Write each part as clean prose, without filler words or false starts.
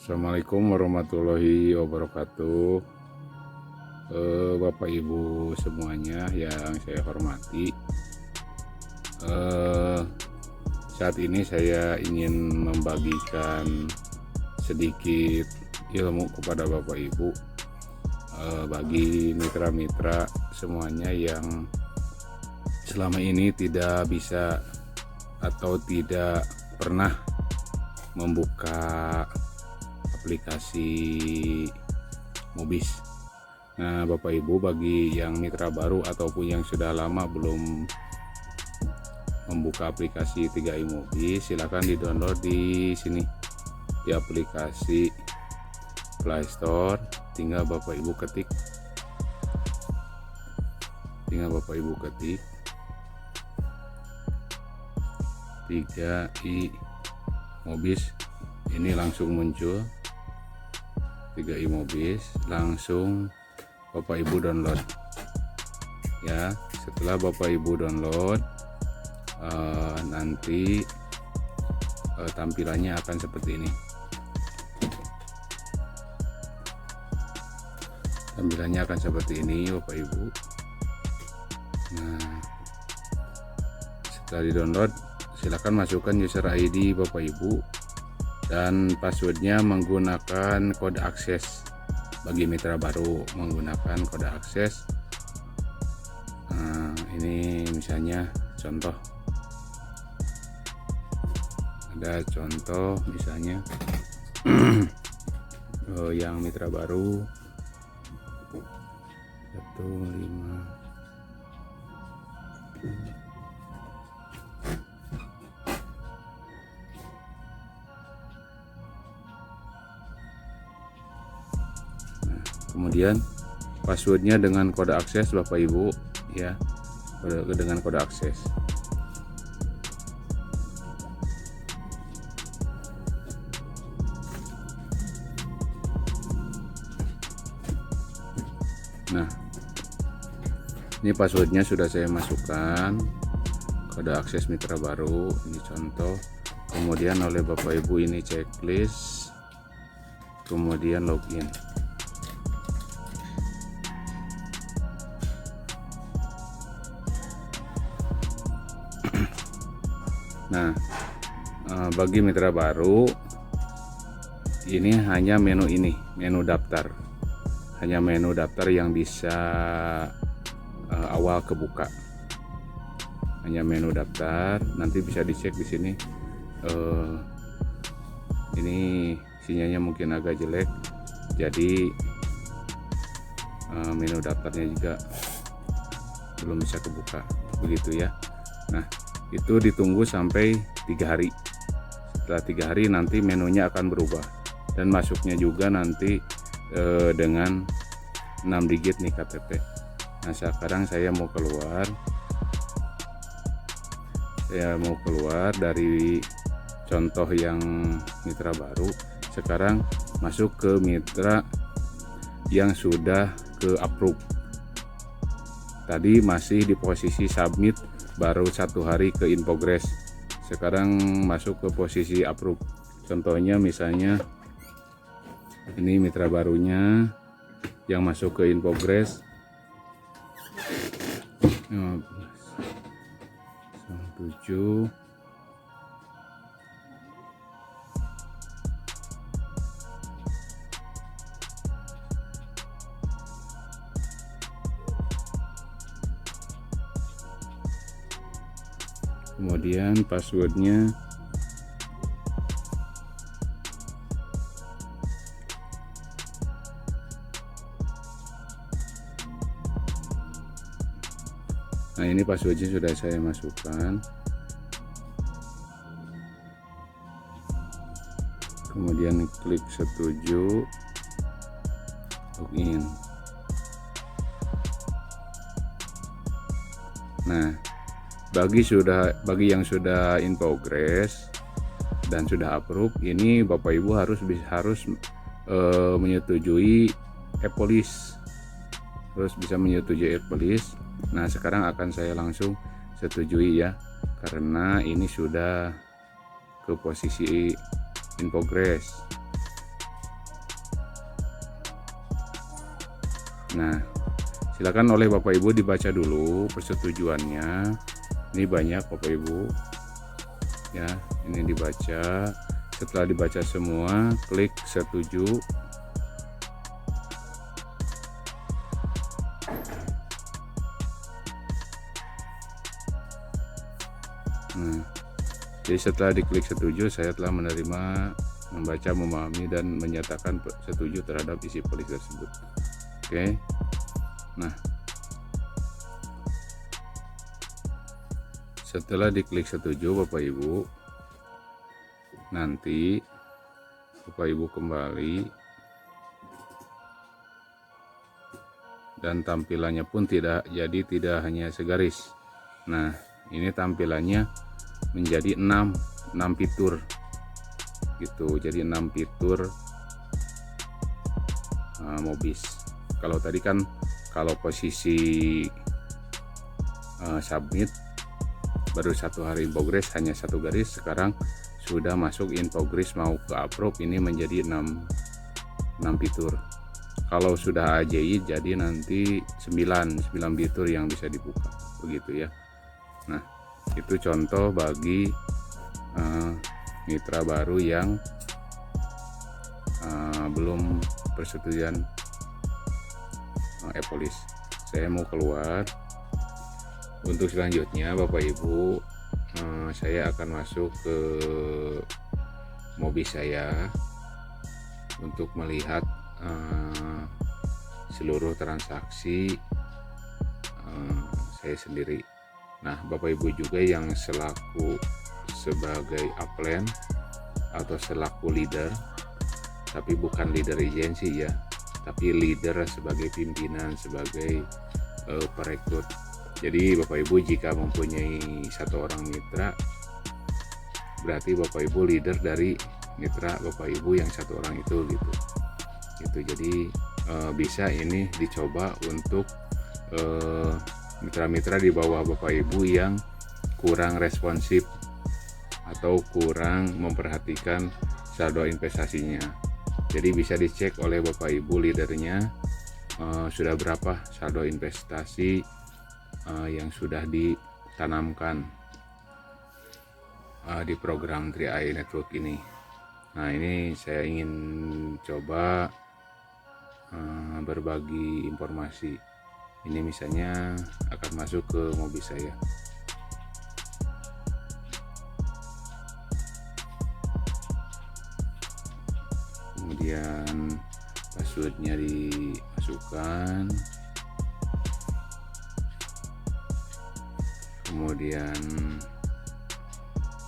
Assalamualaikum warahmatullahi wabarakatuh. Bapak Ibu semuanya yang saya hormati, saat ini saya ingin membagikan sedikit ilmu kepada Bapak Ibu, bagi mitra-mitra semuanya yang selama ini tidak bisa atau tidak pernah membuka aplikasi Mobis. Nah, Bapak Ibu, bagi yang mitra baru ataupun yang sudah lama belum membuka aplikasi 3i Mobis, silahkan di-download di sini di aplikasi Play Store. Tinggal Bapak Ibu ketik 3i Mobis, ini langsung muncul 3i Mobis, langsung Bapak Ibu download ya. Setelah Bapak Ibu download, nanti tampilannya akan seperti ini. Tampilannya akan seperti ini Bapak Ibu. Nah, setelah di download, silakan masukkan user ID Bapak Ibu dan passwordnya menggunakan kode akses. Bagi mitra baru menggunakan kode akses. Nah, ini misalnya contoh, ada contoh misalnya yang mitra baru 15. Kemudian passwordnya dengan kode akses Bapak Ibu ya, dengan kode akses. Nah, ini passwordnya sudah saya masukkan, kode akses mitra baru, ini contoh. Kemudian oleh Bapak Ibu ini checklist, kemudian login. Nah, bagi mitra baru ini hanya menu ini, menu daftar, hanya menu daftar yang bisa awal kebuka, hanya menu daftar. Nanti bisa dicek di sini. Ini sinyalnya mungkin agak jelek, jadi menu daftarnya juga belum bisa kebuka, begitu ya. Nah, itu ditunggu sampai 3 hari. Setelah 3 hari nanti menunya akan berubah dan masuknya juga nanti dengan 6 digit nih KTP. Nah, sekarang saya mau keluar dari contoh yang mitra baru. Sekarang masuk ke mitra yang sudah ke approve. Tadi masih di posisi submit, baru 1 hari ke in progress. Sekarang masuk ke posisi approve. Contohnya misalnya ini mitra barunya yang masuk ke in progress 7. Kemudian passwordnya nah, ini passwordnya sudah saya masukkan. Kemudian klik setuju, login. Nah, bagi yang sudah in progress dan sudah approve, ini Bapak Ibu harus menyetujui e-police, terus bisa menyetujui e-police. Nah, sekarang akan saya langsung setujui ya, karena ini sudah ke posisi in progress. Nah, silakan oleh Bapak Ibu dibaca dulu persetujuannya. Ini banyak Bapak Ibu ya, ini dibaca. Setelah dibaca semua, klik setuju. Nah, jadi setelah diklik setuju, saya telah menerima, membaca, memahami, dan menyatakan setuju terhadap isi polis tersebut. Oke. Nah, setelah diklik setuju Bapak Ibu, nanti Bapak Ibu kembali dan tampilannya pun tidak hanya segaris. Nah, ini tampilannya menjadi 6 fitur gitu. Jadi 6 fitur Mobis. Kalau tadi kan kalau posisi submit baru 1 hari in progress hanya 1 garis, sekarang sudah masuk in progress mau ke approve, ini menjadi 6 fitur. Kalau sudah AJI jadi nanti 9 fitur yang bisa dibuka begitu ya. Nah, itu contoh bagi mitra baru yang belum persetujuan e-polis. Saya mau keluar. Untuk selanjutnya Bapak Ibu, saya akan masuk ke Mobis saya untuk melihat seluruh transaksi saya sendiri. Nah, Bapak Ibu juga yang selaku sebagai upline atau selaku leader, tapi bukan leader agensi ya, tapi leader sebagai pimpinan, sebagai perekrut. Jadi Bapak Ibu jika mempunyai 1 orang mitra, berarti Bapak Ibu leader dari mitra Bapak Ibu yang 1 orang itu gitu. Jadi bisa ini dicoba untuk mitra-mitra di bawah Bapak Ibu yang kurang responsif atau kurang memperhatikan saldo investasinya. Jadi bisa dicek oleh Bapak Ibu leadernya sudah berapa saldo investasi yang sudah ditanamkan di program 3i Network ini. Nah, ini saya ingin coba berbagi informasi. Ini misalnya akan masuk ke Mobis saya. Kemudian passwordnya dimasukkan. Kemudian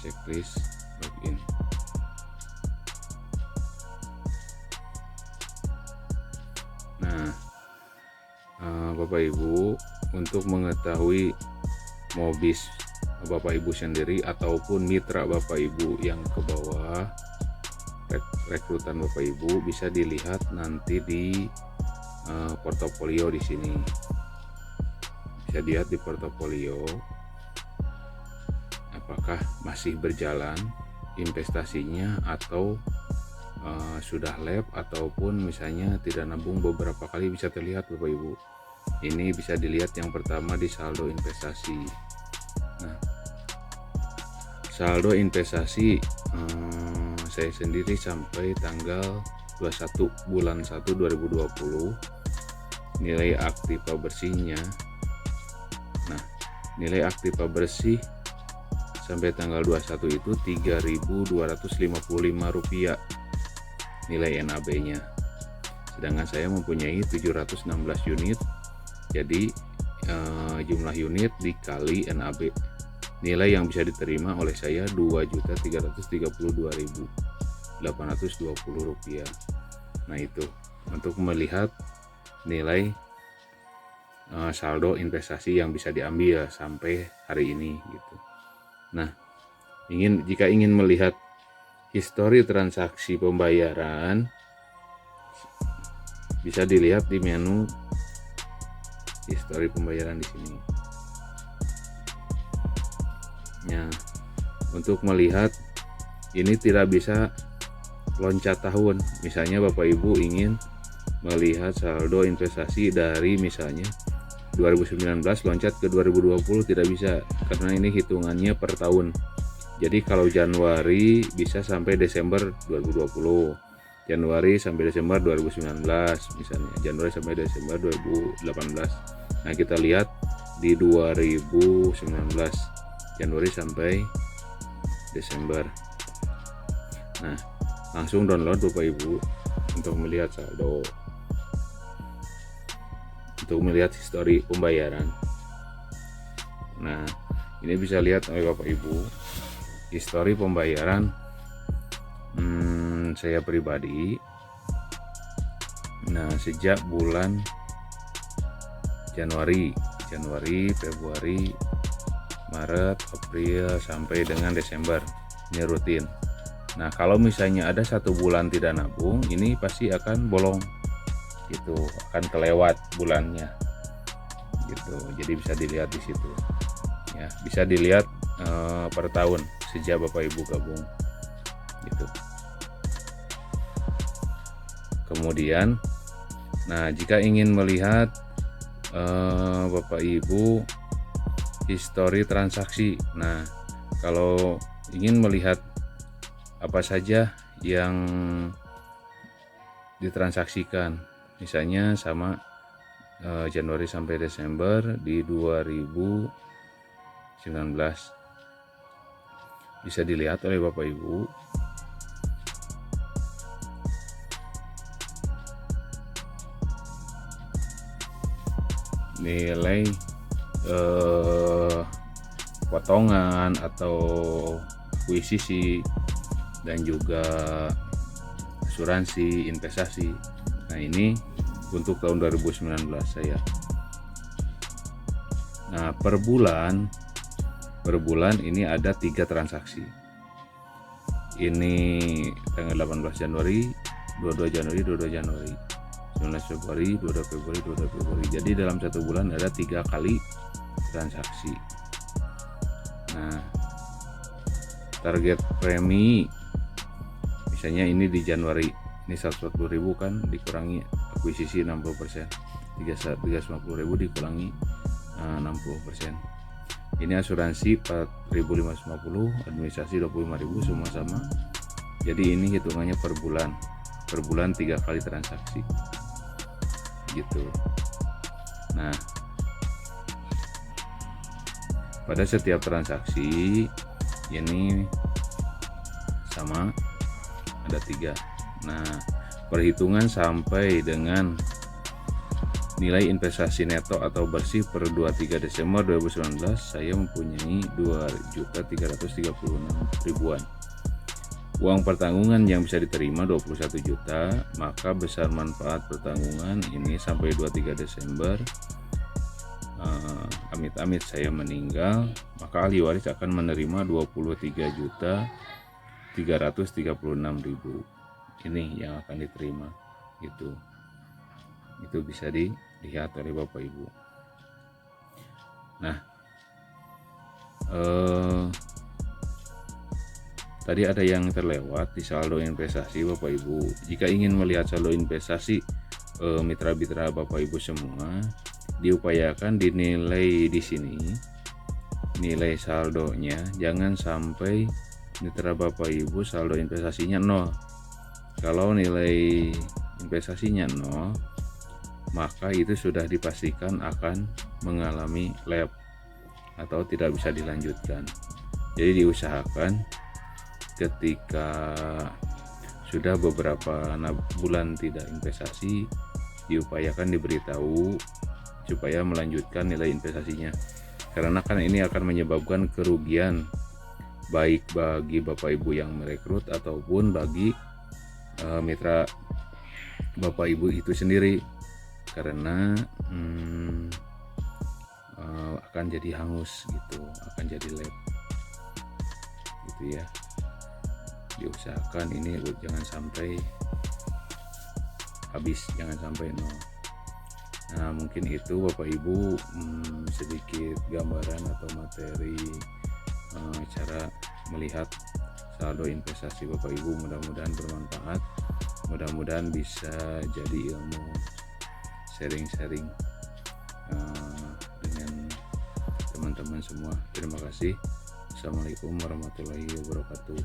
checklist login. Nah, Bapak Ibu, untuk mengetahui Mobis Bapak Ibu sendiri ataupun mitra Bapak Ibu yang ke bawah rekrutan Bapak Ibu, bisa dilihat nanti di portofolio di sini. Bisa dilihat di portofolio apakah masih berjalan investasinya atau sudah lab ataupun misalnya tidak nabung beberapa kali, bisa terlihat Bapak Ibu. Ini bisa dilihat yang pertama di saldo investasi. Nah, saldo investasi saya sendiri sampai tanggal 21 bulan 1 2020, nilai aktiva bersihnya. Nah, nilai aktiva bersih sampai tanggal 21 itu Rp3.255 nilai NAB-nya. Sedangkan saya mempunyai 716 unit. Jadi jumlah unit dikali NAB, nilai yang bisa diterima oleh saya Rp2.332.820. Nah, itu untuk melihat nilai saldo investasi yang bisa diambil sampai hari ini gitu. Nah, jika ingin melihat histori transaksi pembayaran, bisa dilihat di menu histori pembayaran di sini. Nah, untuk melihat ini tidak bisa loncat tahun. Misalnya Bapak Ibu ingin melihat saldo investasi dari misalnya 2019 loncat ke 2020 tidak bisa, karena ini hitungannya per tahun. Jadi kalau Januari bisa sampai Desember 2020, Januari sampai Desember 2019 misalnya, Januari sampai Desember 2018. Nah kita lihat di 2019 Januari sampai Desember. Nah langsung download Bapak Ibu untuk melihat saldo, untuk melihat histori pembayaran. Nah ini bisa lihat oleh Bapak Ibu histori pembayaran saya pribadi. Nah sejak bulan Januari, Februari, Maret, April sampai dengan Desember ini rutin. Nah kalau misalnya ada 1 bulan tidak nabung, ini pasti akan bolong gitu, akan kelewat bulannya gitu. Jadi bisa dilihat di situ ya, bisa dilihat per tahun sejak Bapak Ibu gabung gitu. Kemudian nah jika ingin melihat Bapak Ibu histori transaksi, nah kalau ingin melihat apa saja yang ditransaksikan, misalnya sama Januari sampai Desember di 2019 bisa dilihat oleh Bapak Ibu. Nilai potongan atau akuisisi dan juga asuransi investasi. Nah ini untuk tahun 2019 saya. Nah per bulan ini ada 3 transaksi. Ini tanggal 18 Januari, 22 Januari, 19 Februari, 22 Februari. Jadi dalam 1 bulan ada 3 kali transaksi. Nah target premi misalnya ini di Januari ini 140.000 kan, dikurangi akuisisi 60%, 350.000 dikurangi 60%. Ini asuransi 4.550, administrasi 25.000, semua sama. Jadi ini hitungannya per bulan 3 kali transaksi gitu. Nah pada setiap transaksi ini sama ada 3. Nah perhitungan sampai dengan nilai investasi neto atau bersih per 23 Desember 2019 saya mempunyai 2.336.000-an. Uang pertanggungan yang bisa diterima 21 juta, maka besar manfaat pertanggungan ini sampai 23 Desember amit-amit saya meninggal, maka ahli waris akan menerima 23.336.000. Ini yang akan diterima gitu. Itu bisa dilihat oleh Bapak Ibu. Nah tadi ada yang terlewat di saldo investasi Bapak Ibu. Jika ingin melihat saldo investasi mitra-mitra Bapak Ibu semua, diupayakan dinilai di sini nilai saldonya, jangan sampai mitra Bapak Ibu saldo investasinya 0. Kalau nilai investasinya 0, maka itu sudah dipastikan akan mengalami lab atau tidak bisa dilanjutkan. Jadi diusahakan ketika sudah beberapa bulan tidak investasi, diupayakan diberitahu supaya melanjutkan nilai investasinya, karena kan ini akan menyebabkan kerugian baik bagi Bapak Ibu yang merekrut ataupun bagi mitra Bapak Ibu itu sendiri, karena akan jadi hangus gitu, akan jadi lab gitu ya. Diusahakan ini jangan sampai habis, jangan sampai nol. Nah mungkin itu Bapak Ibu sedikit gambaran atau materi cara melihat saldo investasi Bapak Ibu. Mudah-mudahan bermanfaat. mudah-mudahan bisa jadi ilmu sharing-sharing dengan teman-teman semua. Terima kasih. Assalamualaikum warahmatullahi wabarakatuh.